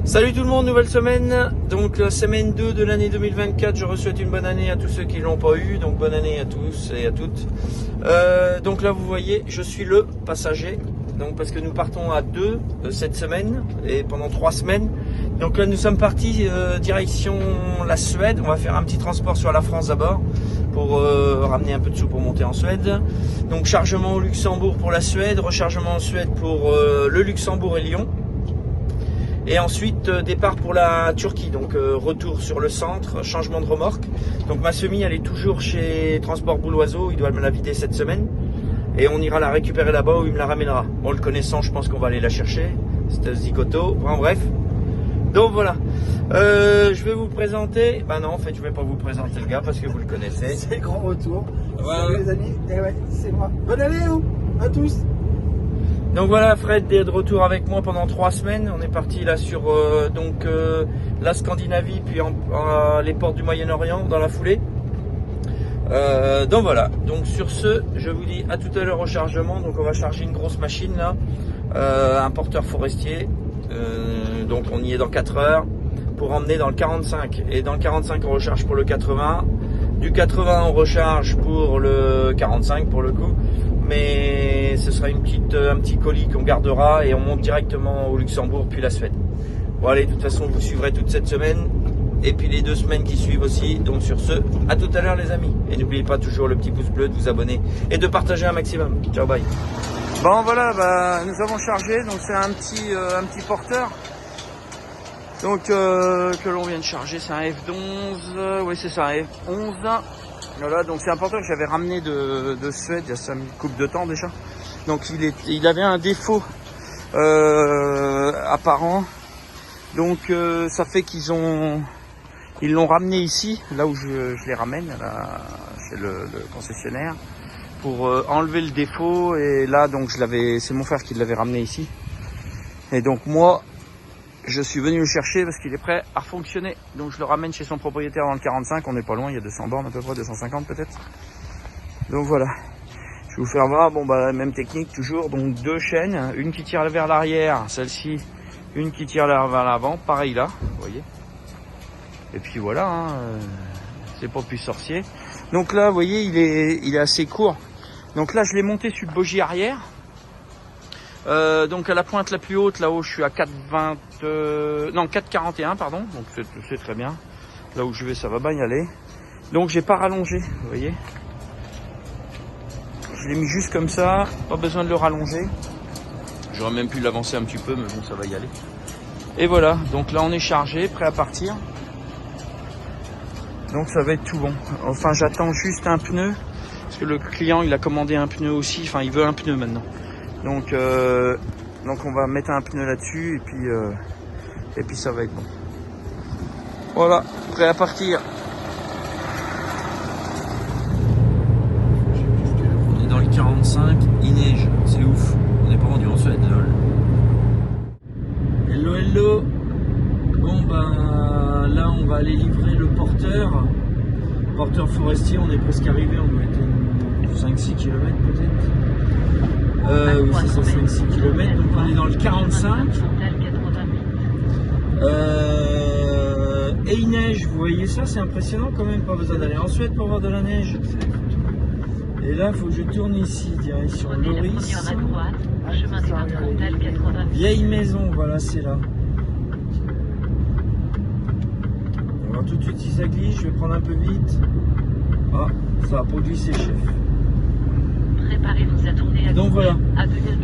Salut tout le monde, nouvelle semaine, donc la semaine 2 de l'année 2024, je souhaite une bonne année à tous ceux qui ne l'ont pas eu, donc bonne année à tous et à toutes. Donc là vous voyez, je suis le passager, donc parce que nous partons à 2 cette semaine et pendant 3 semaines. Donc là nous sommes partis direction la Suède, on va faire un petit transport sur la France d'abord pour ramener un peu de sous pour monter en Suède. Donc chargement au Luxembourg pour la Suède, rechargement en Suède pour le Luxembourg et Lyon. Et ensuite départ pour la Turquie, donc retour sur le centre, changement de remorque. Donc ma semi elle est toujours chez Transport Bouloiseau, il doit me la vider cette semaine. Et on ira la récupérer là-bas où il me la ramènera. Bon, le connaissant, je pense qu'on va aller la chercher. C'est un zigoto, enfin bref. Donc voilà, je vais vous présenter, bah non en fait je vais pas vous présenter le gars parce que vous le connaissez. C'est le grand retour. Voilà. Salut les amis, et ouais, c'est moi. Bonne année hein, à tous. Donc voilà, Fred est de retour avec moi pendant 3 semaines. On est parti là sur la Scandinavie, puis les ports du Moyen-Orient dans la foulée. Donc voilà, donc sur ce, je vous dis à tout à l'heure au chargement. Donc on va charger une grosse machine là, un porteur forestier. Donc on y est dans 4 heures pour emmener dans le 45. Et dans le 45 on recharge pour le 80. Du 80 on recharge pour le 45 pour le coup. Mais ce sera un petit colis qu'on gardera et on monte directement au Luxembourg puis la Suède. Bon allez, de toute façon vous suivrez toute cette semaine et puis les 2 semaines qui suivent aussi. Donc sur ce, à tout à l'heure les amis. Et n'oubliez pas toujours le petit pouce bleu, de vous abonner et de partager un maximum. Ciao, bye. Bon voilà, bah, nous avons chargé, donc c'est un petit porteur. Donc que l'on vient de charger, c'est un F11, oui c'est ça, un F11. Voilà, donc c'est un porteur que j'avais ramené de Suède il y a une couple de temps déjà. Donc il avait un défaut apparent. Donc ça fait ils l'ont ramené ici, là où je les ramène, chez le concessionnaire, pour enlever le défaut. Et là donc c'est mon frère qui l'avait ramené ici. Et donc moi je suis venu le chercher parce qu'il est prêt à fonctionner. Donc je le ramène chez son propriétaire dans le 45. On n'est pas loin, il y a 200 bornes à peu près, 250 peut-être. Donc voilà. Je vais vous faire voir, bon bah même technique toujours. Donc 2 chaînes, une qui tire vers l'arrière, celle-ci, une qui tire vers l'avant. Pareil là, vous voyez. Et puis voilà, hein, c'est pas plus sorcier. Donc là, vous voyez, il est assez court. Donc là, je l'ai monté sur le bogie arrière. Donc à la pointe la plus haute, là-haut, je suis à 4,41 pardon, donc c'est très bien. Là où je vais, ça va bien y aller. Donc j'ai pas rallongé, vous voyez. Je l'ai mis juste comme ça, pas besoin de le rallonger. J'aurais même pu l'avancer un petit peu, mais bon, ça va y aller. Et voilà, donc là on est chargé, prêt à partir. Donc ça va être tout bon. Enfin, j'attends juste un pneu, parce que le client, il a commandé un pneu aussi, enfin il veut un pneu maintenant. Donc on va mettre un pneu là-dessus et puis ça va être bon. Voilà, prêt à partir. On est dans le 45, il neige, c'est ouf. On n'est pas rendu en Suède, lol. Hello, hello. Bon ben là on va aller livrer le porteur forestier. On est presque arrivé, on doit être 5-6 km peut-être. Oui, c'est ça, 5-6 km, donc on est dans le 45. Et il neige, vous voyez ça, c'est impressionnant quand même, pas besoin d'aller en Suède pour voir de la neige. Et là, il faut que je tourne ici, direction Loris. Vieille maison, voilà, c'est là. Alors tout de suite, si ça glisse, je vais prendre un peu vite. Ah, ça va pas glisser, chef. Préparez-vous à tourner à donc voilà.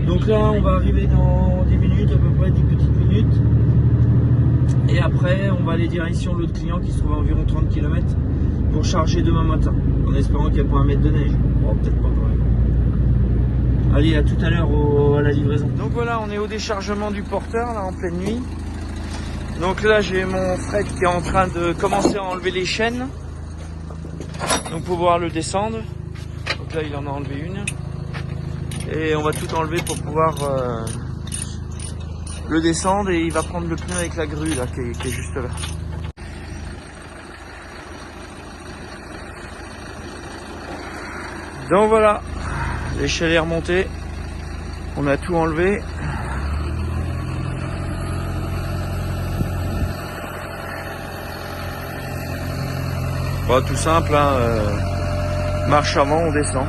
Donc là on va arriver dans 10 minutes, à peu près 10 petites minutes. Et après on va aller direction l'autre client qui se trouve à environ 30 km pour charger demain matin. En espérant qu'il n'y a pas un mètre de neige. Bon, peut-être pas quand même. Allez, à tout à l'heure à la livraison. Donc voilà, on est au déchargement du porteur là en pleine nuit. Donc là j'ai mon Fred qui est en train de commencer à enlever les chaînes. Donc pour pouvoir le descendre. Donc là il en a enlevé une. Et on va tout enlever pour pouvoir le descendre. Et il va prendre le pneu avec la grue là qui est juste là. Donc voilà, l'échelle est remontée. On a tout enlevé. Bon, tout simple, hein, marche avant, on descend.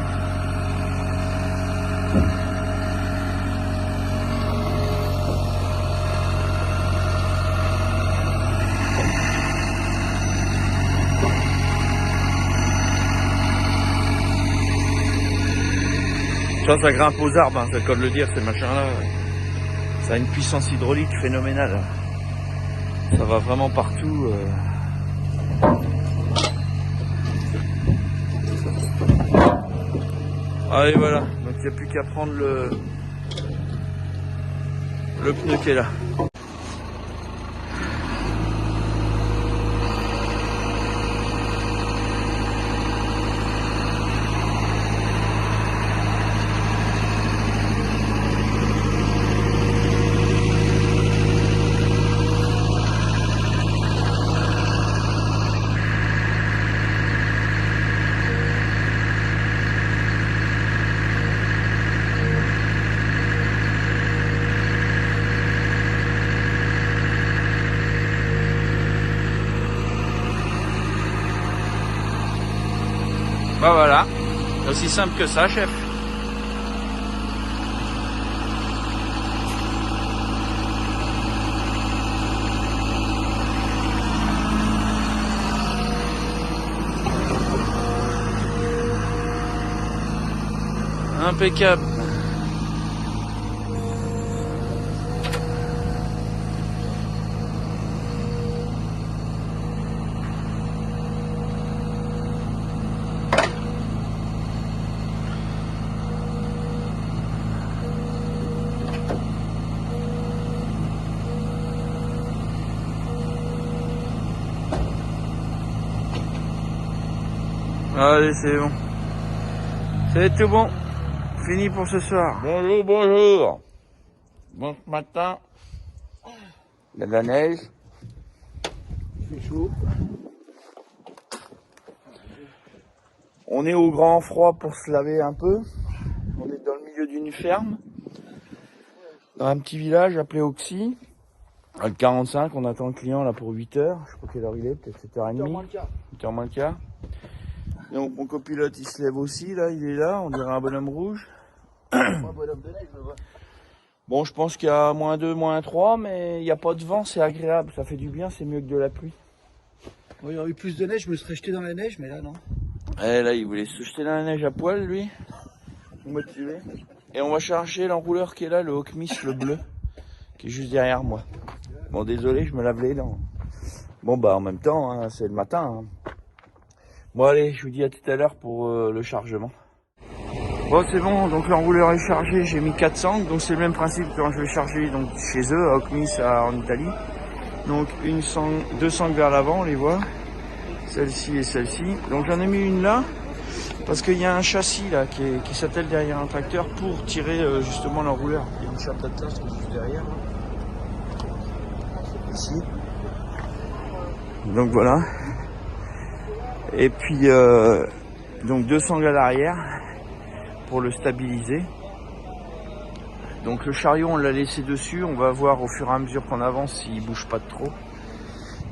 Ça grimpe aux arbres, hein, c'est le cas de le dire, ces machins-là. Ça a une puissance hydraulique phénoménale. Ça va vraiment partout. Allez, voilà, donc il n'y a plus qu'à prendre le pneu qui est là. Bah voilà, aussi simple que ça, chef. Impeccable. Allez, c'est bon. C'est tout bon. Fini pour ce soir. Bonjour, bonjour. Bon matin. Il y a de la neige. C'est chaud. On est au grand froid pour se laver un peu. On est dans le milieu d'une ferme. Dans un petit village appelé Auxy. À 45, on attend le client là pour 8h. Je sais pas quelle heure il est, peut-être 7h30. 8h moins le quart. Donc mon copilote il se lève aussi, là, il est là, on dirait un bonhomme rouge. Bon, je pense qu'il y a -2, -3, mais il n'y a pas de vent, c'est agréable, ça fait du bien, c'est mieux que de la pluie. Il y aurait eu plus de neige, je me serais jeté dans la neige, mais là non. Et là, il voulait se jeter dans la neige à poil, lui. Motivé. Et on va charger l'enrouleur qui est là, le Hawkmis, le bleu, qui est juste derrière moi. Bon, désolé, je me lave les dents. Bon, bah en même temps, hein, c'est le matin. Hein. Bon, allez, je vous dis à tout à l'heure pour le chargement. Bon, c'est bon, donc l'enrouleur est chargé, j'ai mis 400, donc c'est le même principe que quand je vais charger donc, chez eux, à Hawkmis, en Italie. Donc deux sangles vers l'avant, on les voit. Celle-ci et celle-ci. Donc j'en ai mis une là, parce qu'il y a un châssis là qui s'attelle derrière un tracteur pour tirer justement l'enrouleur. Il y a une chape d'atlas qui est juste derrière. Là. Ici. Donc voilà. Et puis donc deux sangles à l'arrière pour le stabiliser. Donc le chariot on l'a laissé dessus, on va voir au fur et à mesure qu'on avance s'il bouge pas de trop.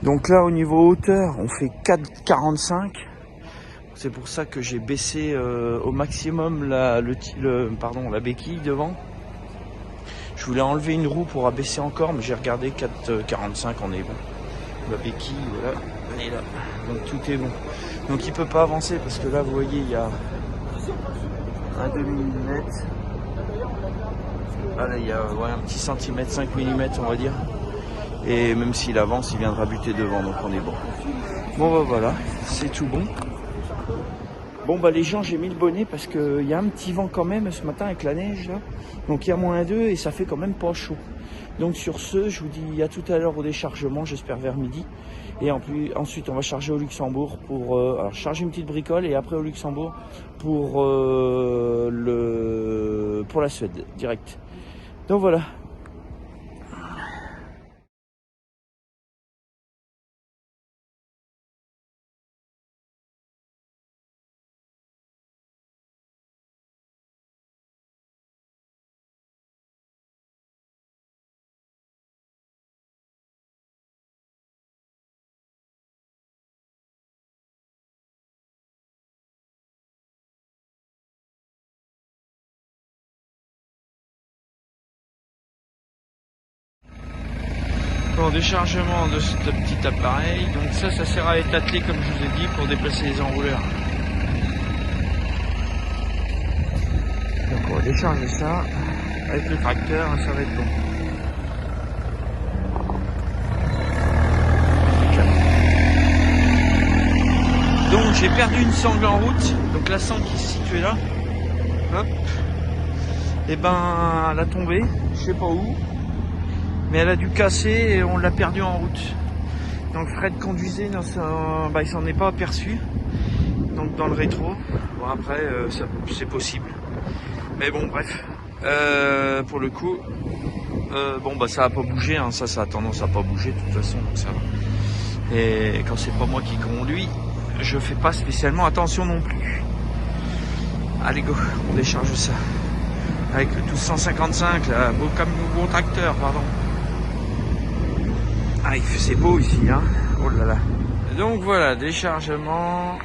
Donc là au niveau hauteur on fait 4,45. C'est pour ça que j'ai baissé au maximum la béquille devant. Je voulais enlever une roue pour abaisser encore, mais j'ai regardé 4,45, on est bon. La béquille, voilà, elle est là. Donc tout est bon. Donc il peut pas avancer parce que là vous voyez il y a un demi-millimètre. Ah là il y a un petit centimètre, 5 mm on va dire. Et même s'il avance, il viendra buter devant, donc on est bon. Bon bah voilà, c'est tout bon. Bon bah les gens, j'ai mis le bonnet parce qu'il y a un petit vent quand même ce matin avec la neige là. Donc il y a -2 et ça fait quand même pas chaud. Donc sur ce, je vous dis à tout à l'heure au déchargement, j'espère vers midi. Et ensuite on va charger au Luxembourg pour alors charger une petite bricole et après au Luxembourg pour la Suède direct. Donc voilà. Bon, déchargement de ce petit appareil. Donc ça sert à être attelé comme je vous ai dit pour déplacer les enrouleurs. Donc on va décharger ça avec le tracteur, ça va être bon. Donc j'ai perdu une sangle en route, donc la sangle qui se situait là, hop, et ben elle a tombé, je sais pas où, mais elle a dû casser et on l'a perdue en route. Donc Fred conduisait, il s'en est pas aperçu, donc dans le rétro. Bon après c'est possible, mais bon bref, pour le coup, ça a pas bougé, hein. Ça a tendance à pas bouger de toute façon, donc ça va. Et quand c'est pas moi qui conduis, je fais pas spécialement attention non plus. Allez go, on décharge ça. Avec le 1255, là, beau tracteur, pardon. Ah, c'est beau ici, hein. Oh là là. Donc voilà, déchargement.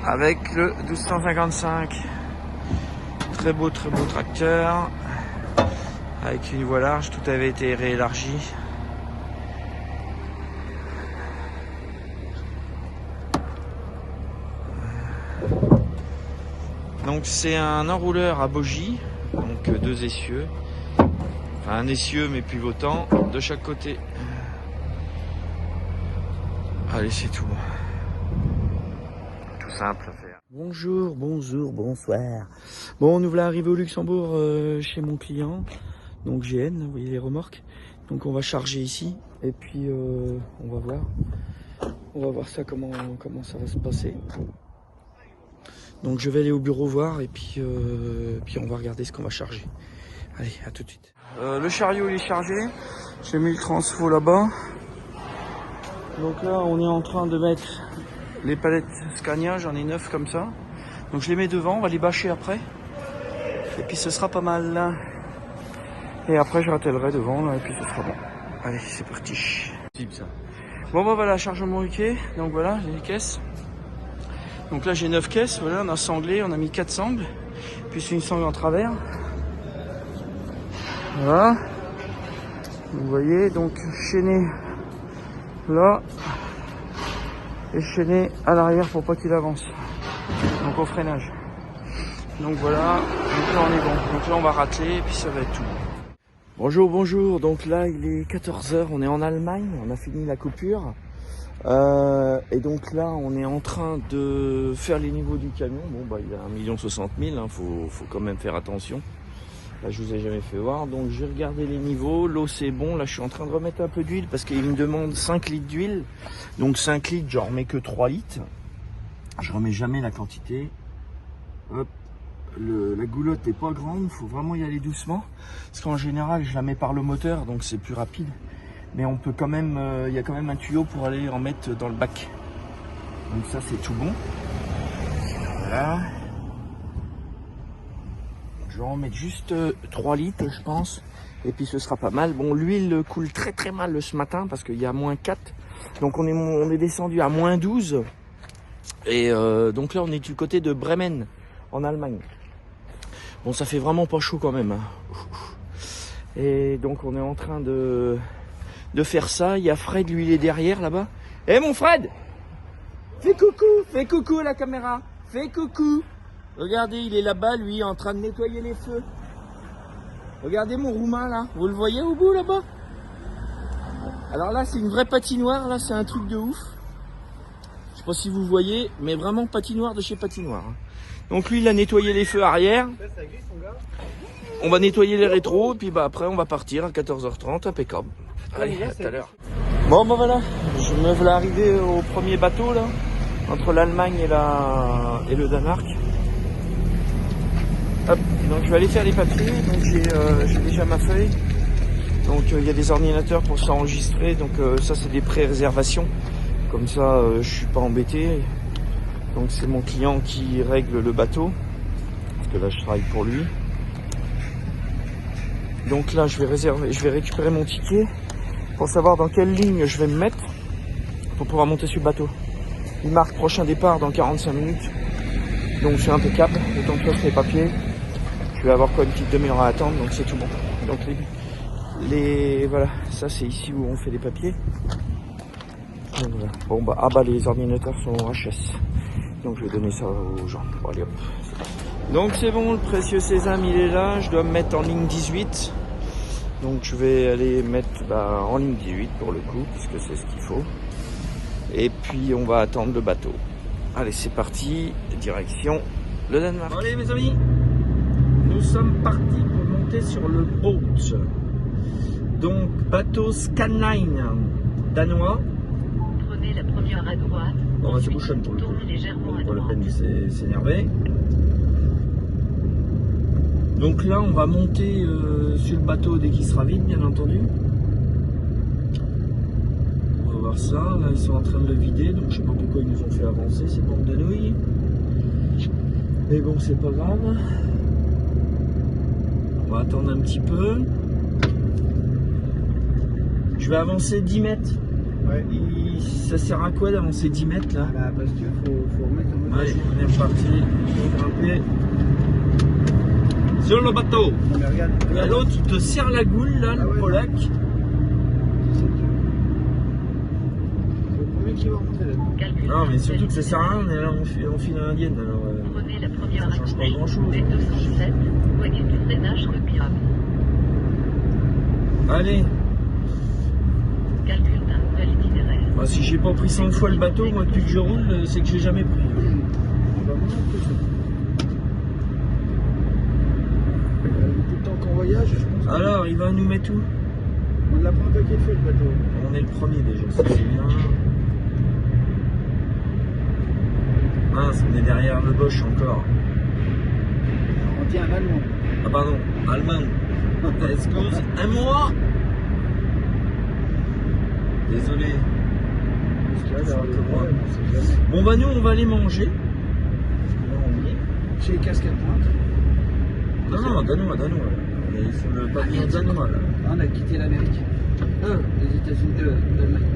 Avec le 1255. Très beau tracteur. Avec une voie large, tout avait été réélargi. Donc c'est un enrouleur à bogie, donc 2 essieux, enfin un essieu mais pivotant de chaque côté. Allez, c'est tout. Tout simple à faire. Bonjour, bonsoir. Bon, nous voilà arrivés au Luxembourg chez mon client, donc GN, vous voyez les remorques. Donc on va charger ici et puis on va voir ça comment ça va se passer. Donc je vais aller au bureau voir et puis on va regarder ce qu'on va charger. Allez, à tout de suite. Le chariot il est chargé. J'ai mis le transfo là-bas. Donc là on est en train de mettre les palettes Scania, j'en ai 9 comme ça. Donc je les mets devant, on va les bâcher après. Et puis ce sera pas mal là. Et après je rattellerai devant là, et puis ce sera bon. Allez, c'est parti. Ça. Bon voilà, chargement ok. Donc voilà, les caisses. Donc là j'ai 9 caisses, voilà, on a sanglé, on a mis 4 sangles, puis c'est une sangle en travers. Voilà. Vous voyez, donc chaîné là et chaîné à l'arrière pour pas qu'il avance. Donc au freinage. Donc voilà, donc là on est bon. Donc là on va racler et puis ça va être tout. Bonjour, donc là il est 14 h, on est en Allemagne, on a fini la coupure. Et donc là on est en train de faire les niveaux du camion. Bon il a 1 060 000, hein, faut quand même faire attention. Là je vous ai jamais fait voir, donc j'ai regardé les niveaux, l'eau c'est bon. Là je suis en train de remettre un peu d'huile parce qu'il me demande 5 litres d'huile. Donc 5 litres, j'en remets que 3 litres. Je remets jamais la quantité. Hop, la goulotte est pas grande, faut vraiment y aller doucement. Parce qu'en général je la mets par le moteur, donc c'est plus rapide. Mais on peut quand même, il y a quand même un tuyau pour aller en mettre dans le bac. Donc ça c'est tout bon. Voilà. Je vais en mettre juste 3 litres je pense. Et puis ce sera pas mal. Bon, l'huile coule très mal ce matin parce qu'il y a -4. Donc on est descendu à -12. Et donc là on est du côté de Bremen, en Allemagne. Bon, ça fait vraiment pas chaud quand même, hein. Et donc on est en train de faire ça. Il y a Fred, lui il est derrière là-bas. Eh mon Fred, fais coucou à la caméra, fais coucou. Regardez, il est là-bas, lui, en train de nettoyer les feux. Regardez mon roumain là, vous le voyez au bout là-bas? Alors là c'est une vraie patinoire, là c'est un truc de ouf. Je sais pas si vous voyez, mais vraiment patinoire de chez patinoire. Donc lui il a nettoyé les feux arrière. On va nettoyer les rétros et puis après on va partir à 14h30, impeccable. Allez, à tout à l'heure. Bon voilà, je me voilà arrivé au premier bateau là, entre l'Allemagne et le Danemark. Hop, donc je vais aller faire les papiers, donc j'ai déjà ma feuille. Donc il y a des ordinateurs pour s'enregistrer, donc ça c'est des pré-réservations. Comme ça je suis pas embêté. Donc c'est mon client qui règle le bateau, parce que là je travaille pour lui. Donc là je vais récupérer mon ticket pour savoir dans quelle ligne je vais me mettre pour pouvoir monter sur le bateau. Il marque prochain départ dans 45 minutes. Donc c'est impeccable, le temps que je fasse les papiers. Je je vais avoir quoi, une petite demi-heure à attendre, donc c'est tout bon. Donc voilà, ça c'est ici où on fait les papiers. Donc, voilà. Bon bah, les ordinateurs sont en HS. Donc je vais donner ça aux gens. Bon, allez hop. Donc c'est bon, le précieux sésame il est là, je dois me mettre en ligne 18. Donc je vais aller mettre en ligne 18 pour le coup, puisque c'est ce qu'il faut. Et puis on va attendre le bateau. Allez, c'est parti, direction le Danemark. Bon, allez mes amis, nous sommes partis pour monter sur le boat. Donc bateau Scanline danois. Prenez la première à droite. Bon, c'est bouchonne pour le coup. Pas la peine de s'énerver. Donc là, on va monter sur le bateau dès qu'il sera vide, bien entendu. On va voir ça. Là, ils sont en train de le vider, donc je sais pas pourquoi ils nous ont fait avancer ces bandes de nouilles. Mais bon, c'est pas grave. On va attendre un petit peu. Je vais avancer 10 mètres. Ouais. Ça sert à quoi d'avancer 10 mètres là? Parce qu'il faut remettre un peu. Allez, on est reparti. On va grimper sur le bateau. Non, mais regarde. L'autre, il te serre la goule là, le Polac. C'est le premier qui va remonter là. Non, mais surtout que ça sert à rien, on est là en file indienne. Alors, Prenez la première ça à change pas gauche. grand chose. B207, voyez du freinage repérable. Allez, Calcul d'un nouvel itinéraire. bah, si j'ai pas pris 100 fois le bateau, moi depuis que je roule, c'est que j'ai jamais pris. On va monter tout ça. Tout le temps qu'on voyage, je pense. Alors, il va nous mettre où? On l'a pas un paquet de fois le bateau. On est le premier déjà, ça c'est bien. Mince, on est derrière le Bosch encore. On tient un allemand. Ah pardon, allemand. Excuse, un mois. Désolé. Bon bah nous on va aller manger. Là, on y est. Chez les casques à pointe. Non, danois. On est sur le pavillon danois là. On a quitté l'Amérique. Les États-Unis de l'Allemagne.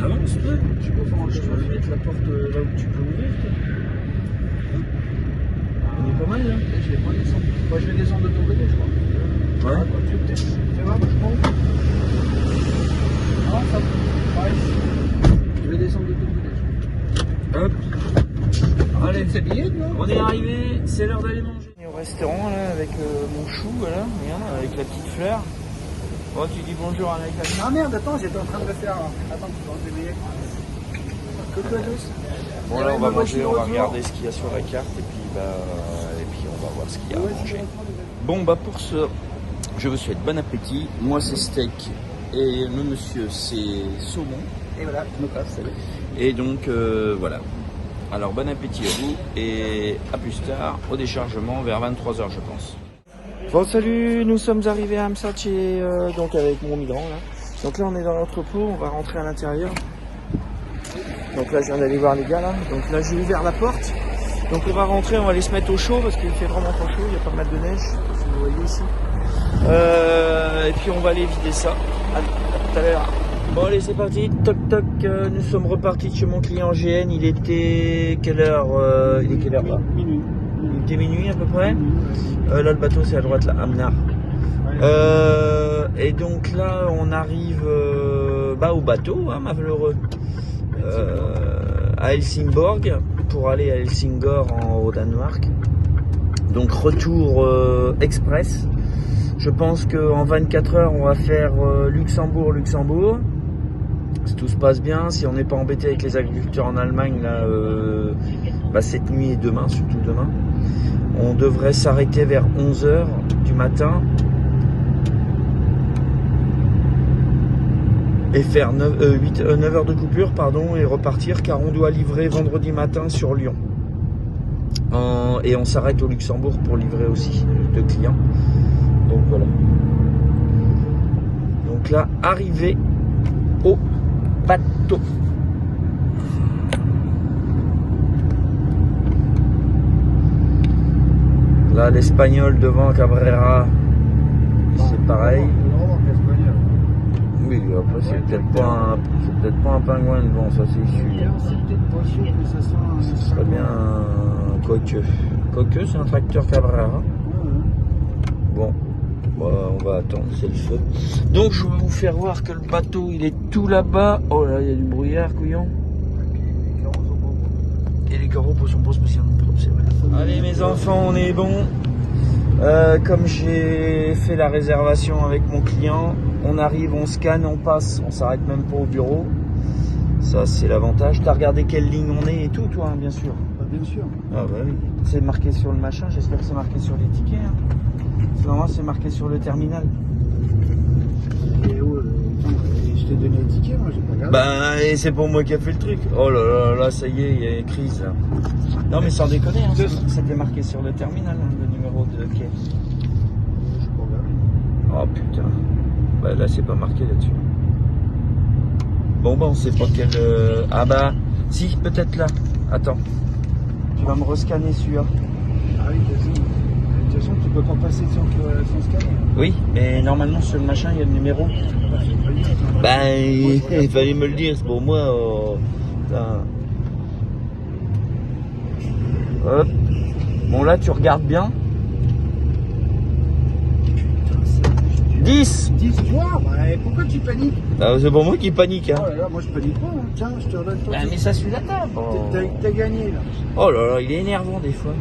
Avance toi. Je sais pas comment Je vais mettre la porte là où tu peux ouvrir toi. On est pas mal là. Je vais pas descendre. Moi je vais descendre de ton côté je crois. Ouais. Tu veux peut-être. Fais voir, moi je prends. Non, ça va. Ouais. Je vais descendre de ton côté. Hop. Allez, C'est billet, non? on est arrivé, c'est l'heure d'aller manger. On est au restaurant là avec mon chou, voilà, regarde, avec la petite fleur. Oh, tu dis bonjour à la Ah merde, attends, j'étais en train de le faire. Attends, tu vas enlever mes. Coco douce. Bon là on va manger, on va regarder ce qu'il y a sur la carte et puis on va voir ce qu'il y a à manger. Bon bah pour ce, je vous souhaite bon appétit. Moi c'est steak et le monsieur c'est saumon. Et voilà, je me passe, salut. Et donc voilà. Alors bon appétit à vous et à plus tard au déchargement vers 23h je pense. Bon salut, nous sommes arrivés à Amsace donc avec mon migrant là. Donc là on est dans l'entrepôt, on va rentrer à l'intérieur. Donc là je viens d'aller voir les gars là. Donc là j'ai ouvert la porte. Donc on va rentrer, on va aller se mettre au chaud parce qu'il fait vraiment pas chaud, il y a pas mal de neige, je sais pas si vous voyez ici. Et puis on va aller vider ça. À tout à l'heure. Bon allez c'est parti, toc toc, nous sommes repartis de chez mon client GN, il était quelle heure il est quelle heure là? Minuit. Il était minuit à peu près. Là le bateau c'est à droite là, Amnar. Et donc là on arrive au bateau, hein, malheureux. À Helsingborg pour aller à Helsingør au Danemark. Donc retour express. Je pense qu'en 24 heures on va faire Luxembourg. Si tout se passe bien, si on n'est pas embêté avec les agriculteurs en Allemagne là, cette nuit et demain, surtout demain, on devrait s'arrêter vers 11h du matin et faire 9 heures de coupure et repartir car on doit livrer vendredi matin sur Lyon. Et on s'arrête au Luxembourg pour livrer aussi de clients. Donc voilà. Donc là, arrivé au bateau. Là, l'espagnol devant Cabrera, c'est pareil. Oui, après c'est peut-être pas un pingouin devant, ça c'est sûr. C'est peut-être pas sûr que ça soit. Ce serait bien quoique. Quoique, c'est un tracteur Cabrera. Ouais. Bon, on va attendre, c'est le feu. Donc, je vais vous faire voir que le bateau, il est tout là-bas. Oh là, il y a du brouillard, couillon. Et les carreaux sont pas spécialement propres, c'est vrai. Allez, mes enfants, on est bon. Comme j'ai fait la réservation avec mon client, on arrive, on scanne, on passe, on s'arrête même pas au bureau. Ça, c'est l'avantage. T'as regardé quelle ligne on est et tout, toi, hein, bien sûr. Bien sûr. Ah bah oui. C'est marqué sur le machin, j'espère que c'est marqué sur les tickets. Hein. Normalement, c'est marqué sur le terminal. Et je t'ai donné les tickets, moi, j'ai pas regardé. Bah, et c'est pour moi qui a fait le truc. Oh là là, là, ça y est, il y a une crise. Là. Non, mais sans déconner, hein, c'était marqué sur le terminal, hein, le numéro de quai. Je peux regarder. Oh putain. Bah là, c'est pas marqué là-dessus. Bon, bah, on sait pas quel. Ah bah, si, peut-être là. Attends. Tu vas me rescanner celui-là. Ah oui, de toute façon, tu peux pas passer sans scanner. Oui, mais normalement, sur le machin, il y a le numéro. Bah, il fallait me le dire, c'est pour moi. Hop. Bon, là, tu regardes bien. 10. 10 fois, bah, pourquoi tu paniques? Ah, c'est pour moi qui panique. Hein. Oh là là, moi je panique pas. Hein. Tiens, je te redonne ton. Bah, mais ça suit la table. Oh. T'as gagné là. Oh là là, il est énervant des fois.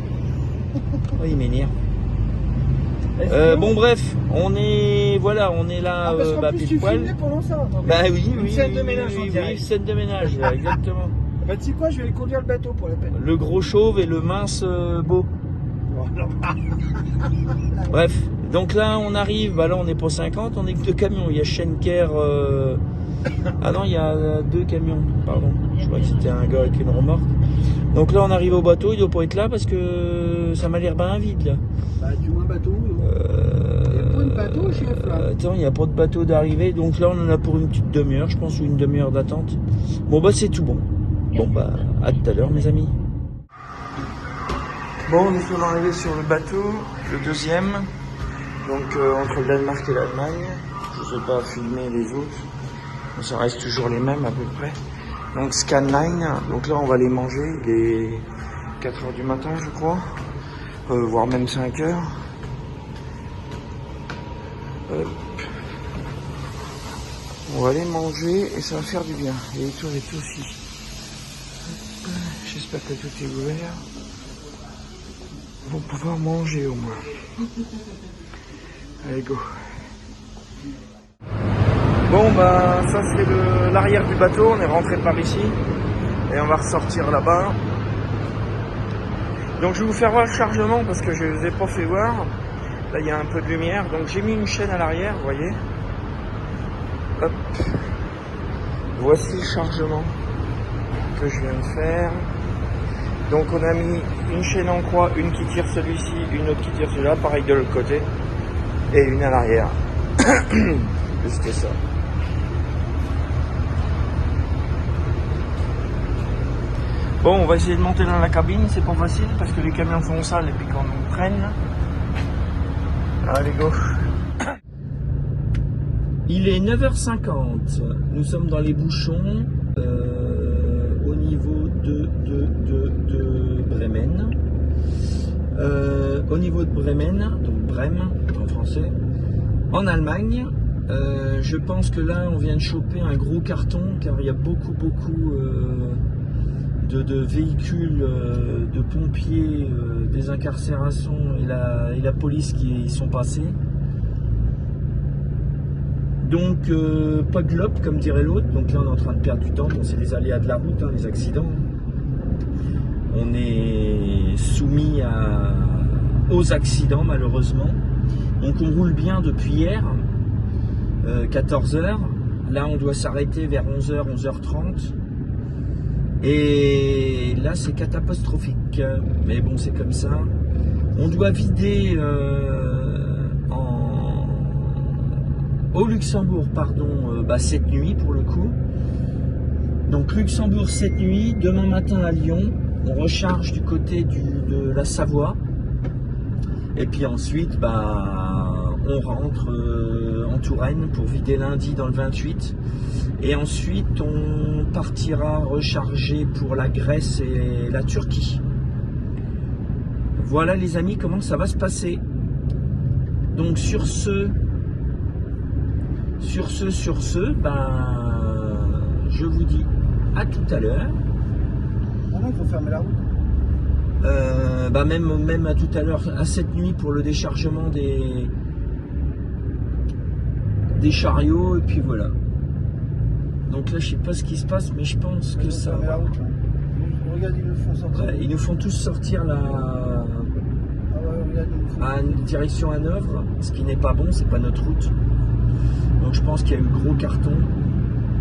Oh, il m'énerve. Bon bref, on est là parce qu'en plus, pile tu poil. filmais pendant ça. Donc, Bah oui, une scène de ménage en direct. scène de ménage, exactement. Bah tu sais quoi, je vais aller conduire le bateau pour la peine. Le gros chauve et le mince beau. Bref, donc là on arrive, bah là on est pour 50, on est que 2 camions, il y a Schenker, ah non il y a 2 camions, pardon, je crois que c'était un gars avec une remorque. Donc là on arrive au bateau, il doit pas être là parce que ça m'a l'air bien vide là. Bah du moins bateau. Il n'y a pas de bateau chef là. Attends, il n'y a pas de bateau d'arrivée, donc là on en a pour une petite demi-heure, je pense, ou une demi-heure d'attente. Bon bah c'est tout bon. Bon bah à tout à l'heure mes amis. Bon, nous sommes arrivés sur le bateau, le deuxième, donc entre le Danemark et l'Allemagne. Je ne sais pas filmer les autres, mais ça reste toujours les mêmes à peu près. Donc Scanline, donc là on va les manger, il est 4h du matin je crois, voire même 5h. Hop. On va les manger et ça va faire du bien. Et les toilettes aussi. Hop. J'espère que tout est ouvert. Pour pouvoir manger au moins. Allez go. Bon bah ça c'est l'arrière du bateau, on est rentré par ici et on va ressortir là-bas. Donc je vais vous faire voir le chargement parce que je ne vous ai pas fait voir. Là il y a un peu de lumière, donc j'ai mis une chaîne à l'arrière, vous voyez. Hop. Voici le chargement que je viens de faire. Donc on a mis une chaîne en croix, une qui tire celui-ci, une autre qui tire celui-là, pareil de l'autre côté, et une à l'arrière. C'était ça. Bon, on va essayer de monter dans la cabine, c'est pas facile parce que les camions font sale et puis quand on nous prenne. Allez go. Il est 9h50, nous sommes dans les bouchons. Au niveau de Bremen. Au niveau de Bremen, donc Brême en français, en Allemagne. Je pense que là on vient de choper un gros carton car il y a beaucoup de véhicules, de pompiers, des incarcérations et la police qui y sont passés. Donc, pas de glop, comme dirait l'autre. Donc là, on est en train de perdre du temps. Bon, c'est les aléas de la route, hein, les accidents. On est soumis aux accidents, malheureusement. Donc, on roule bien depuis hier, 14h. Là, on doit s'arrêter vers 11h, 11h30. Et là, c'est catastrophique. Mais bon, c'est comme ça. On doit vider... au Luxembourg, pardon, cette nuit pour le coup. Donc Luxembourg cette nuit, demain matin à Lyon, on recharge du côté de la Savoie. Et puis ensuite, on rentre en Touraine pour vider lundi dans le 28. Et ensuite, on partira recharger pour la Grèce et la Turquie. voilà les amis comment ça va se passer. Donc sur ce, je vous dis à tout à l'heure. Ah non, il faut fermer la route. Même à tout à l'heure, à cette nuit pour le déchargement des chariots, et puis voilà. Donc là, je sais pas ce qui se passe, mais je pense que ça fermer la va. route, là. Regarde, ils nous font sortir. Ouais, ils nous font tous sortir la... Ah ouais, regarde, ils nous font... à une direction Hanovre, ce qui n'est pas bon, c'est pas notre route. Donc je pense qu'il y a eu gros carton,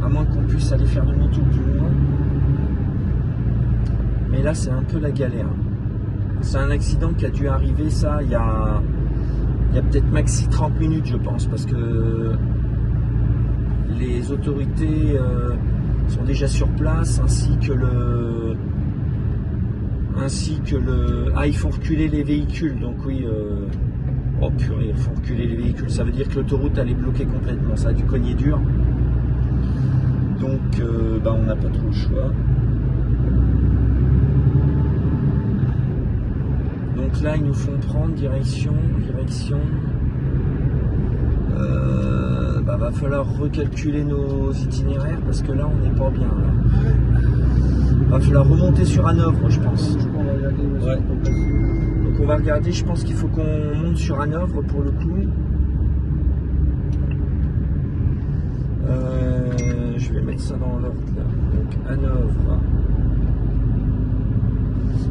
à moins qu'on puisse aller faire demi-tour plus loin. Mais là, c'est un peu la galère. C'est un accident qui a dû arriver, ça, il y a peut-être maxi 30 minutes, je pense, parce que les autorités sont déjà sur place, ainsi que le... Ah, ils font reculer les véhicules, donc oui... Oh purée, ils font reculer les véhicules, ça veut dire que l'autoroute, elle est bloquée complètement, ça a dû cogner dur. Donc, on n'a pas trop le choix. Donc là, ils nous font prendre direction. Va falloir recalculer nos itinéraires parce que là, on n'est pas bien. Là. Va falloir remonter sur Hanovre, je pense. Ouais. Donc on va regarder. Je pense qu'il faut qu'on monte sur Hanovre pour le coup. Je vais mettre ça dans l'ordre là. Donc Hanovre.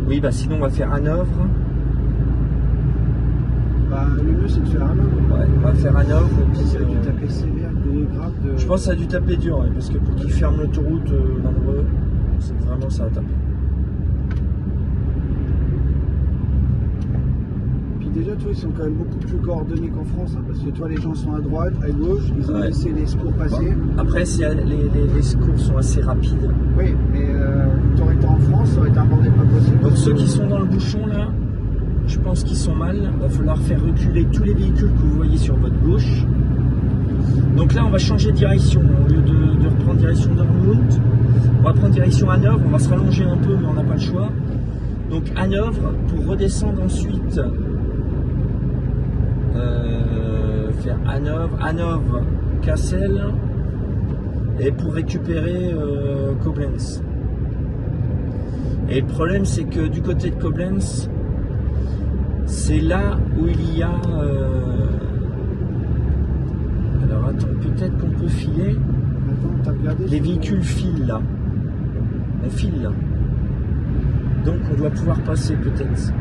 Oui, sinon on va faire Hanovre. Le mieux c'est de faire Hanovre. Ouais, on va faire Hanovre. Ça a dû taper sévère, grave. Je pense que ça a dû taper dur, ouais, parce que pour qu'ils ferment l'autoroute Hanovre, c'est vraiment ça a tapé. Puis déjà, toi, ils sont quand même beaucoup plus coordonnés qu'en France, hein, parce que toi, les gens sont à droite, à gauche, ils ont laissé les secours passer. Après, les secours sont assez rapides. Oui, mais tu aurais été en France, ça aurait été un bordel pas possible. Donc ceux qui sont dans le bouchon là, je pense qu'ils sont mal. Il va falloir faire reculer tous les véhicules que vous voyez sur votre gauche. Donc là, on va changer de direction. Au lieu de reprendre direction Dortmund, on va prendre direction Hanovre. On va se rallonger un peu, mais on n'a pas le choix. Donc Hanovre, pour redescendre ensuite, faire Hanovre, Kassel, et pour récupérer Koblenz. Et le problème, c'est que du côté de Koblenz, c'est là où il y a... Alors attends, peut-être qu'on peut filer. Les véhicules filent là. On file là. Donc on doit pouvoir passer peut-être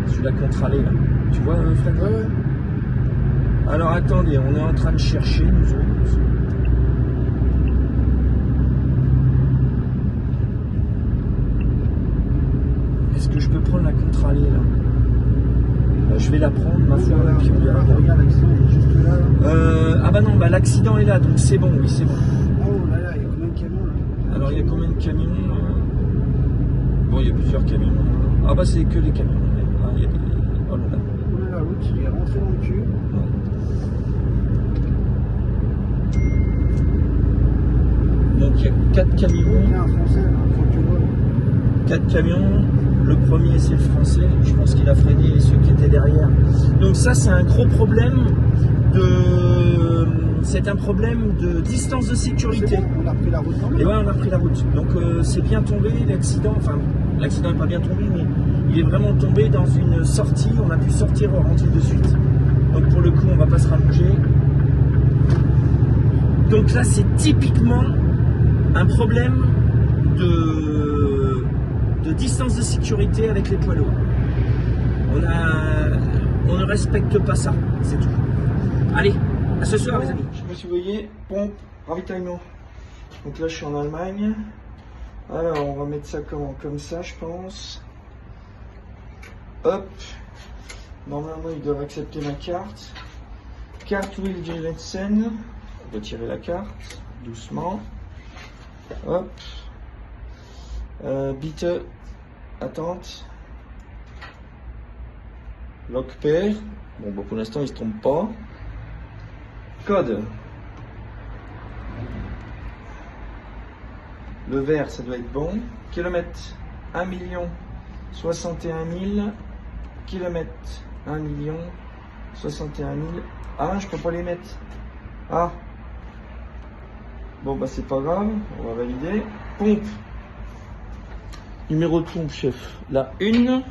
sur la contre-allée là. Tu vois Fred? Ouais. Alors attendez, on est en train de chercher nous autres. Est-ce que je peux prendre la contre-allée là? Je vais la prendre, ma foi, et puis on verra. Regarde l'accident, juste là. Non, l'accident est là, donc c'est bon, oui, c'est bon. Oh là là, il y a combien de camions là? Alors, il y a combien de camions là? Bon, il y a plusieurs camions. Ah c'est que les camions. Ah, il y a des... Oh là là. Oh là là, l'autre, il est rentré dans le cul. Ouais. Donc, il y a 4 camions. Il y a un français, là, faut que tu vois. 4 camions. Le premier, c'est le français. Je pense qu'il a freiné ceux qui étaient derrière. Donc ça, c'est un gros problème c'est un problème de distance de sécurité. Bon, on a pris la route quand même. Et ouais, on a pris la route. Donc c'est bien tombé, l'accident. Enfin, l'accident n'est pas bien tombé, mais il est vraiment tombé dans une sortie. On a pu sortir, rentrer de suite. Donc pour le coup, on va pas se rallonger. Donc là, c'est typiquement un problème de distance de sécurité avec les poids lourds. On ne respecte pas ça, c'est tout. Allez, à ce soir les amis. Je sais pas si vous voyez, pompe, ravitaillement. Donc là je suis en Allemagne. Alors on va mettre ça comme ça je pense. Hop. Normalement ils doivent accepter ma carte. Carte will Jensen. Retirer la carte, doucement. Hop. Bitte, attente. Lock pair. Bon, pour l'instant, il se trompe pas. Code. Le vert, ça doit être bon. Kilomètre 1 61 kilomètres. 1 061 000. Ah, je peux pas les mettre. Ah. Bon, bah c'est pas grave. On va valider. Pompe. Numéro de pompe, chef. La 1.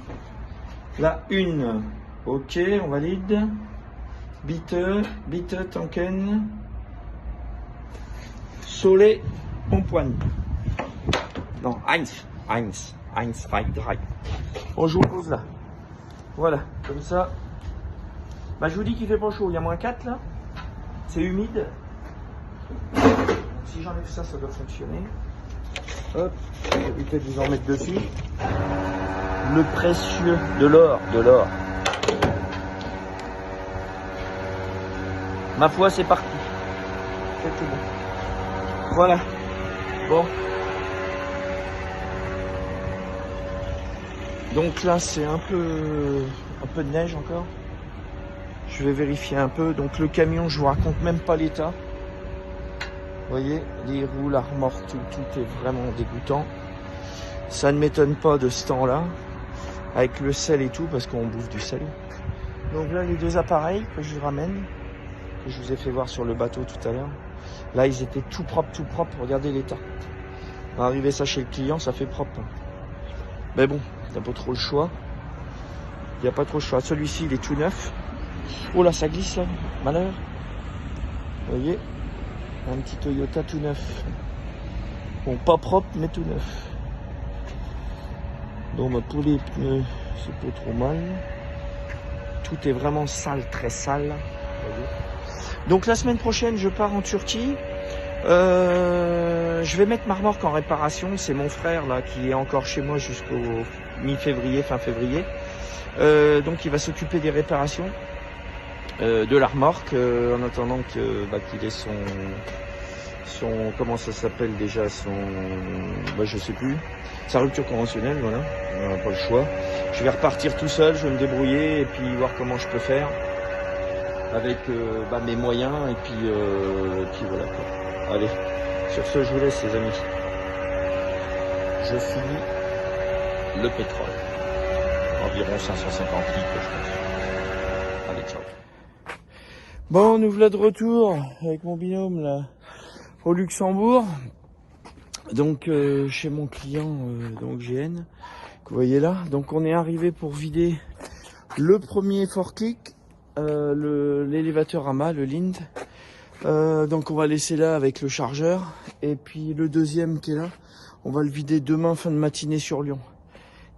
La 1. Ok, on valide. Bitte, Tanken. Soleil, pompoine. Non, Heinz, 3. Bon, je vous pose là. Voilà, comme ça. Bah, je vous dis qu'il fait pas chaud. Il y a -4 là. C'est humide. Donc, si j'enlève ça, ça doit fonctionner. Hop, je vais éviter de vous en mettre dessus. Le précieux, de l'or. Ma foi, c'est parti. C'est bon. Voilà. Bon. Donc là, c'est un peu de neige encore. Je vais vérifier un peu. Donc le camion, je vous raconte même pas l'état. Vous voyez, les roues, la remorque, tout est vraiment dégoûtant. Ça ne m'étonne pas de ce temps-là, avec le sel et tout, parce qu'on bouffe du sel. Donc là, les 2 appareils que je ramène, que je vous ai fait voir sur le bateau tout à l'heure. Là, ils étaient tout propres. Regardez l'état. On va arriver ça chez le client, ça fait propre. Mais bon, il n'y a pas trop le choix. Il n'y a pas trop le choix. Celui-ci, il est tout neuf. Oh là, ça glisse là. Malheur. Vous voyez, un petit Toyota tout neuf. Bon, pas propre, mais tout neuf. Donc, bah, pour les pneus, c'est pas trop mal. Tout est vraiment sale, très sale. Vous voyez. Donc la semaine prochaine, je pars en Turquie. Je vais mettre ma remorque en réparation. C'est mon frère là qui est encore chez moi jusqu'au mi-février, fin février. Donc il va s'occuper des réparations de la remorque en attendant qu'il ait son comment ça s'appelle déjà, je sais plus, sa rupture conventionnelle. Voilà, on n'a pas le choix. Je vais repartir tout seul, je vais me débrouiller et puis voir comment je peux faire avec mes moyens et puis voilà quoi. Allez, sur ce, je vous laisse les amis. Je finis le pétrole. Environ 550 litres, je pense. Allez, ciao. Bon, nous voilà de retour avec mon binôme là au Luxembourg. Donc chez mon client donc GN, que vous voyez là. Donc on est arrivé pour vider le premier forklift, l'élévateur à mât, le Lind. Donc on va laisser là avec le chargeur. Et puis le deuxième qui est là, on va le vider demain fin de matinée sur Lyon.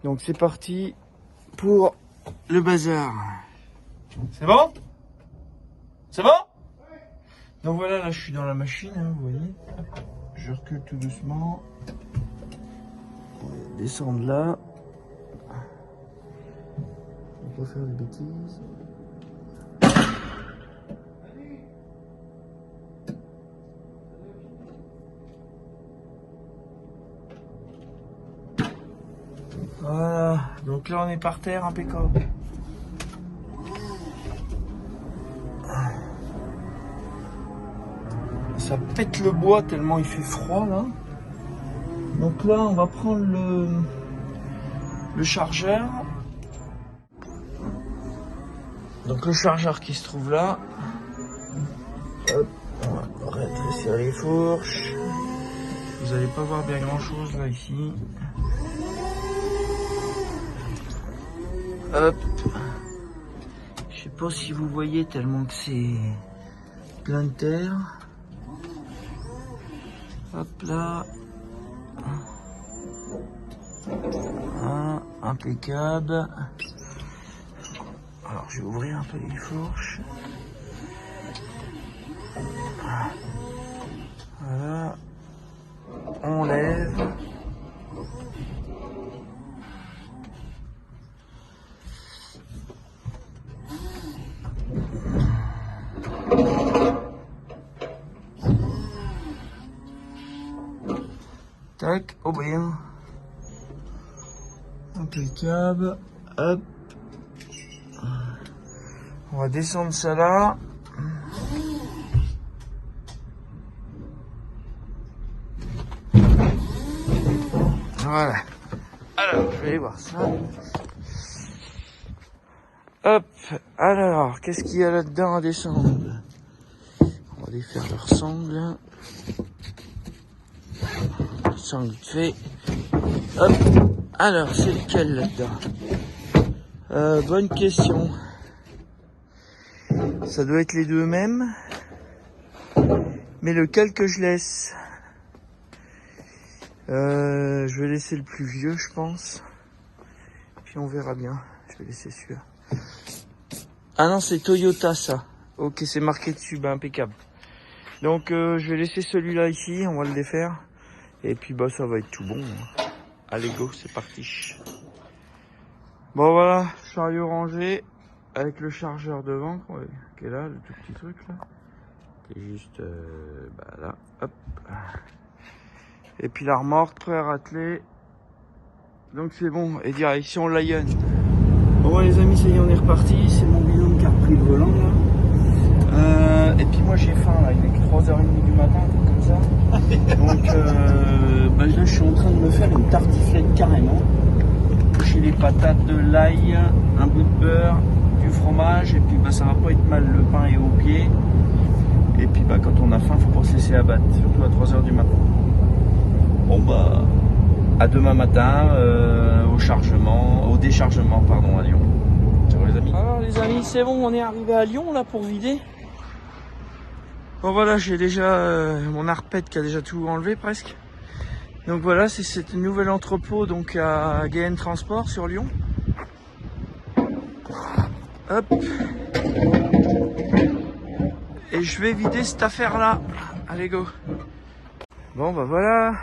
Donc c'est parti pour le bazar. C'est bon? C'est bon? Donc voilà, là je suis dans la machine, hein, vous voyez. Je recule tout doucement. On va descendre là. On va pas faire des bêtises. Voilà, donc là on est par terre, impeccable. Ça pète le bois tellement il fait froid là. Donc là on va prendre le chargeur. Donc le chargeur qui se trouve là. Hop, on va rétrécir les fourches. Vous n'allez pas voir bien grand chose là ici. Hop. Je sais pas si vous voyez tellement que c'est plein de terre. Hop là. Impeccable. Alors je vais ouvrir un peu les fourches. Voilà. On lève. Tac, oh bien. Impeccable. Hop. On va descendre ça là. Voilà. Alors, je vais aller voir ça. Hop, alors, qu'est-ce qu'il y a là-dedans à descendre? On va défaire leur sangle. Sangle vite fait. Hop, alors, c'est lequel là-dedans? Bonne question. Ça doit être les deux mêmes. Mais lequel que je laisse? Je vais laisser le plus vieux, je pense. Puis on verra bien. Je vais laisser celui-là. Ah non, c'est Toyota ça. Ok, c'est marqué dessus, bah impeccable. Donc je vais laisser celui-là ici, on va le défaire. Et puis bah ça va être tout bon. Allez go, c'est parti. Bon voilà, chariot rangé avec le chargeur devant, qui est là, le tout petit truc là. Qui est juste bah là, hop. Et puis la remorque prêt à rateler. Donc c'est bon, et direction Lyon. Bon les amis, ça y est, on est reparti. C'est mon binôme qui a repris le volant là. Et puis moi j'ai faim là, il est que 3h30 du matin, comme ça. Donc bah, là je suis en train de me faire une tartiflette carrément. J'ai les patates, de l'ail, un bout de beurre, du fromage, et puis bah ça va pas être mal, le pain est au pied. Et puis bah quand on a faim, faut pas se laisser abattre, surtout à 3h du matin. Bon bah à demain matin au déchargement pardon, à Lyon. Ciao les amis. Alors les amis, c'est bon, on est arrivé à Lyon là pour vider. Bon voilà, j'ai déjà mon arpète qui a déjà tout enlevé presque. Donc voilà, c'est cette nouvel entrepôt donc à GN Transport sur Lyon. Hop. Et je vais vider cette affaire là. Allez go. Bon bah voilà.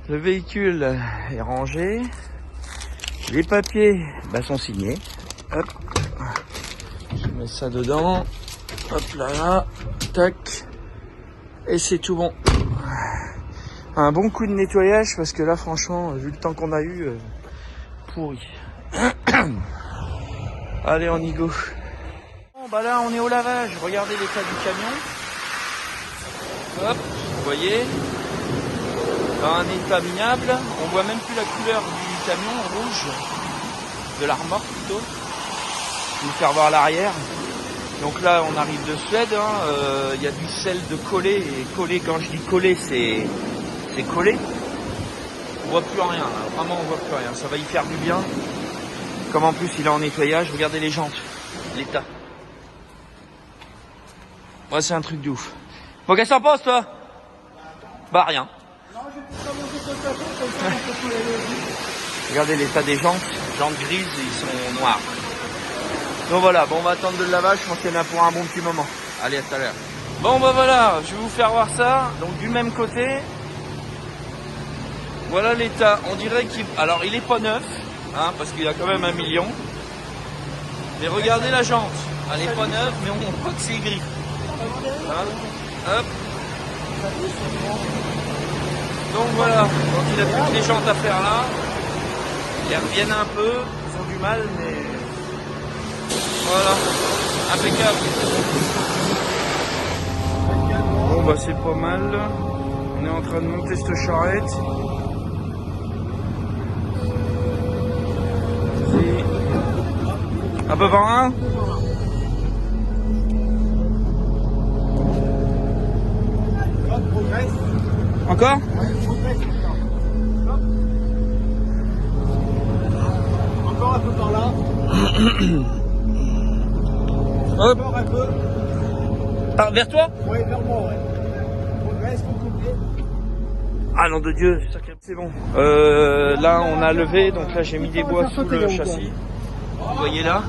Le véhicule est rangé. Les papiers bah, sont signés. Hop. Je mets ça dedans. Hop là là. Tac. Et c'est tout bon. Un bon coup de nettoyage parce que là franchement, vu le temps qu'on a eu, pourri. Allez, on y go. Bon bah là on est au lavage. Regardez l'état du camion. Hop, vous voyez. Dans un état minable, on voit même plus la couleur du camion rouge, de la remorque plutôt. Je vais vous faire voir l'arrière. Donc là on arrive de Suède, y a du sel de collé, et collé, quand je dis collé c'est collé. On voit plus rien, là. Vraiment on voit plus rien, ça va y faire du bien. Comme en plus il est en nettoyage, regardez les jantes, l'état. Ouais, c'est un truc de ouf. Bon, qu'est-ce que t'en penses toi? Bah rien. Regardez l'état des jantes grises, ils sont noirs. Donc voilà, bon on va attendre le lavage, je pense qu'il y en a pour un bon petit moment. Allez, à tout à l'heure. Bon bah voilà, je vais vous faire voir ça. Donc du même côté, voilà l'état. On dirait qu'il... Alors il est pas neuf, hein, parce qu'il a quand même 1 million. Mais regardez la jante, elle est pas neuve, mais on voit que c'est gris. Hein, hop. Donc voilà, donc il a plus que les jantes à faire là. Ils reviennent un peu, ils ont du mal, mais voilà, impeccable. Bon bah c'est pas mal. On est en train de monter cette charrette. Un peu par un. Encore? Encore un peu par là. Hop. Encore un peu. Ah, vers toi? Oui, vers moi, ouais. Progresse, continue. Ah nom de Dieu, c'est bon. Là on a levé, donc là j'ai mis des bois sous le châssis. Vous voyez là?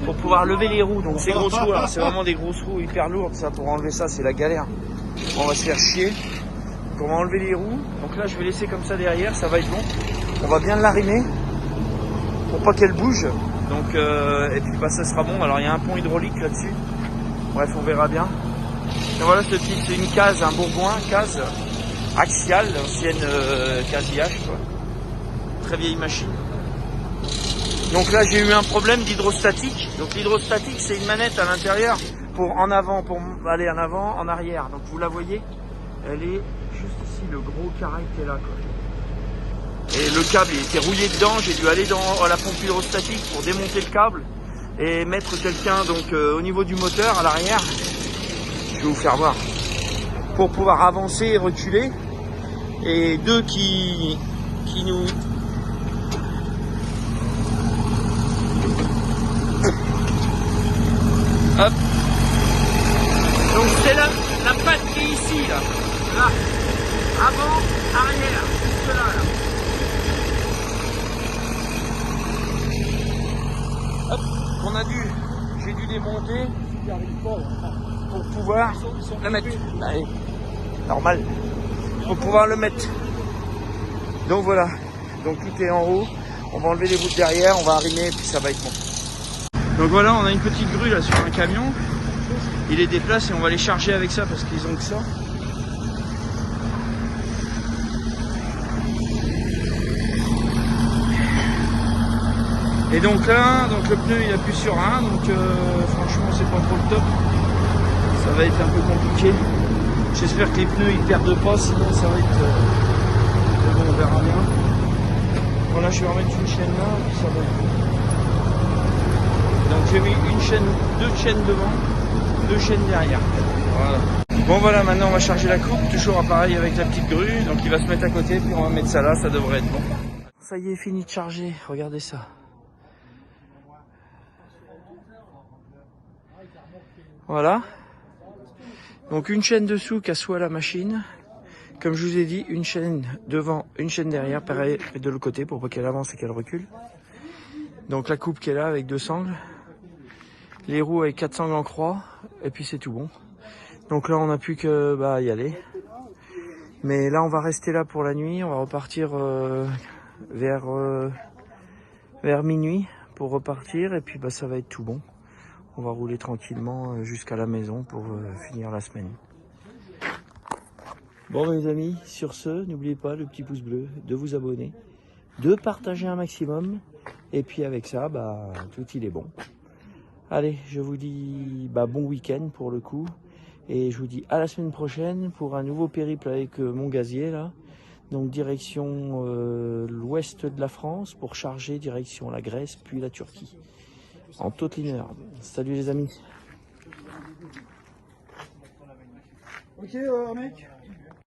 Pour pouvoir lever les roues, donc ces grosses roues, alors c'est vraiment des grosses roues hyper lourdes, ça pour enlever ça c'est la galère. On va se faire chier. Donc on va enlever les roues, donc là je vais laisser comme ça derrière, ça va être bon. On va bien l'arrimer pour pas qu'elle bouge. Donc et puis bah ça sera bon. Alors il y a un pont hydraulique là-dessus. Bref, on verra bien. Et voilà, ce petit, c'est une case, un bourgoin, case axiale, ancienne casillage, quoi. Très vieille machine. Donc là j'ai eu un problème d'hydrostatique. Donc l'hydrostatique c'est une manette à l'intérieur pour en avant, pour aller en avant, en arrière. Donc vous la voyez, elle est juste ici, le gros carré qui est là, quoi. Et le câble il était rouillé dedans, j'ai dû aller dans la pompe hydrostatique pour démonter le câble et mettre quelqu'un donc au niveau du moteur à l'arrière. Je vais vous faire voir. Pour pouvoir avancer et reculer. Et deux qui nous... Hop. Donc c'est la patte qui est ici là. Là. Avant, arrière, juste là. Hop, j'ai dû démonter pour pouvoir le mettre. Allez, normal. Pour pouvoir le mettre. Donc voilà. Donc tout est en haut. On va enlever les bouts de derrière, on va arrimer et puis ça va être bon. Donc voilà, on a une petite grue là sur un camion. Il les déplace et on va les charger avec ça parce qu'ils ont que ça. Et donc là, le pneu il appuie sur un, donc franchement c'est pas trop le top. Ça va être un peu compliqué. J'espère que les pneus ils perdent pas, sinon ça va être... bon, on verra bien. Voilà, je vais remettre une chaîne là, puis ça va être bon. Donc j'ai mis une chaîne, deux chaînes devant, deux chaînes derrière. Voilà. Bon voilà, maintenant on va charger la coupe, toujours pareil avec la petite grue. Donc il va se mettre à côté, puis on va mettre ça là, ça devrait être bon. Ça y est, fini de charger, regardez ça. Voilà. Donc une chaîne dessous qui assoit la machine. Comme je vous ai dit, une chaîne devant, une chaîne derrière, pareil de l'autre côté pour pas qu'elle avance et qu'elle recule. Donc la coupe qui est là avec deux sangles. Les roues avec 4 sangles en croix. Et puis c'est tout bon. Donc là on n'a plus que y aller. Mais là on va rester là pour la nuit. On va repartir vers minuit pour repartir. Et puis ça va être tout bon. On va rouler tranquillement jusqu'à la maison pour finir la semaine. Bon mes amis, sur ce, n'oubliez pas le petit pouce bleu, de vous abonner, de partager un maximum. Et puis avec ça, tout il est bon. Allez, je vous dis bon week-end pour le coup. Et je vous dis à la semaine prochaine pour un nouveau périple avec mon gazier là. Donc direction l'ouest de la France pour charger direction la Grèce puis la Turquie. En toute linéaire. Salut les amis. Ok mec.